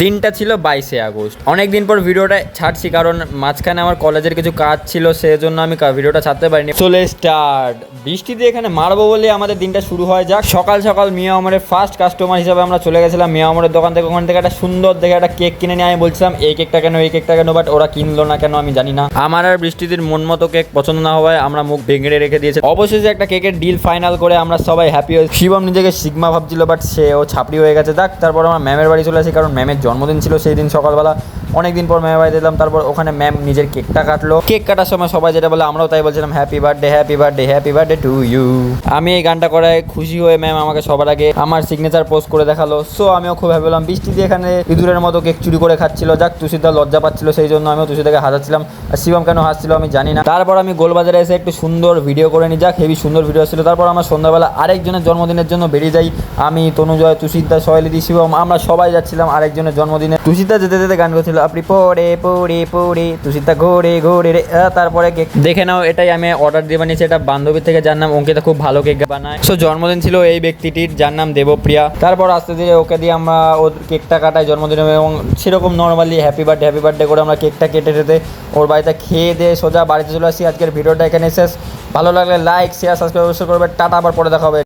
দিনটা ছিল 22শে আগস্ট। অনেকদিন পর ভিডিওটা ছাড়ছি কারণ মাঝখানে আমার কলেজের কিছু কাজ ছিল, সেজন্য আমি ভিডিওটা ছাড়তে পারিনি। চলে স্টার্ট। বৃষ্টি দিয়ে এখানে মারবো বলে আমাদের দিনটা শুরু হয়। যাক, সকাল সকাল মিয়া আমরের ফার্স্ট কাস্টমার হিসাবে আমরা চলে গেছিলাম মিয়া আমরের দোকান থেকে। ওখান থেকে একটা সুন্দর দেখে একটা কেক কিনে নিয়ে আমি বলছিলাম এই কেকটা কেন, বাট ওরা কিনলো না কেন আমি জানি না। আমার আর বৃষ্টিদের মন মতো কেক পছন্দ না হওয়ায় আমরা মুখ ভেঙে রেখে দিয়েছি। অবশেষে একটা কেকের ডিল ফাইনাল করে আমরা সবাই হ্যাপি হই। শিবম নিজেকে সিগমা ভাবছিল, বাট সেও ছাপড়ি হয়ে গেছে। যাক, তারপর আমার ম্যামের বাড়ি চলে আসি কারণ ম্যামের জন্মদিন ছিল সেই দিন সকালবেলা। অনেকদিন পর ম্যামের বাড়ি দিলাম। তারপর ওখানে ম্যাম নিজের কেকটা কাটলো। কেক কাটার সময় সবাই যেটা বলে আমরাও তাই বলছিলাম happy birthday, happy birthday, happy birthday to you. আমি এই গানটা করায় খুশি হয়ে ম্যাম আমাকে সবার আগে আমার সিগনেচার পোস্ট করে দেখালো। সো আমিও খুব হ্যাপি হলাম। বৃষ্টি দিয়ে এখানে ইঁদুরের মতো কেক চুরি করে খাচ্ছিল। যাক, তুষিদা লজ্জা পাচ্ছিল, সেই জন্য আমিও তুষিদাকে হাসাচ্ছিলাম। আর শিবম কেন হাসছিল আমি জানি না। তারপর আমি গোলবাজারে এসে একটু সুন্দর ভিডিও করে নিই। যাক, হেভি সুন্দর ভিডিও ছিল। তারপর আমার সন্ধ্যাবেলা আরেকজনের জন্মদিনের জন্য বেরিয়ে যাই। আমি, তনুজয়, তুষিদা, সহেলিদি, শিবম আমরা সবাই যাচ্ছিলাম আরেকজনের জন্মদিনে। তুষিদা যেতে যেতে গান করছিল আপনি পড়ে পড়ে পড়ে তুষিদা ঘোরে ঘোরে রে। তারপরে কেক দেখে নাও, এটাই আমি অর্ডার দিয়ে বানিয়েছি। এটা বান্ধবী থেকে, যার নাম অঙ্কিতা, খুব ভালো কেক বানায়। সো জন্মদিন ছিল এই ব্যক্তিটির, যার নাম দেবপ্রিয়া। তারপর আস্তে ধীরে ওকে দিয়ে আমরা ওর কেকটা কাটাই জন্মদিনে, এবং সেরকম নর্মালি হ্যাপি বার্থডে করে আমরা কেকটা কেটে টেতে ওর বাড়িতে খেয়ে দিয়ে সোজা বাড়িতে চলে আসি। আজকের ভিডিওটা এখানে শেষ। ভালো লাগলে লাইক, শেয়ার, সাবস্ক্রাইব অবশ্যই করবে। টাটা, আবার পরে দেখা হবে।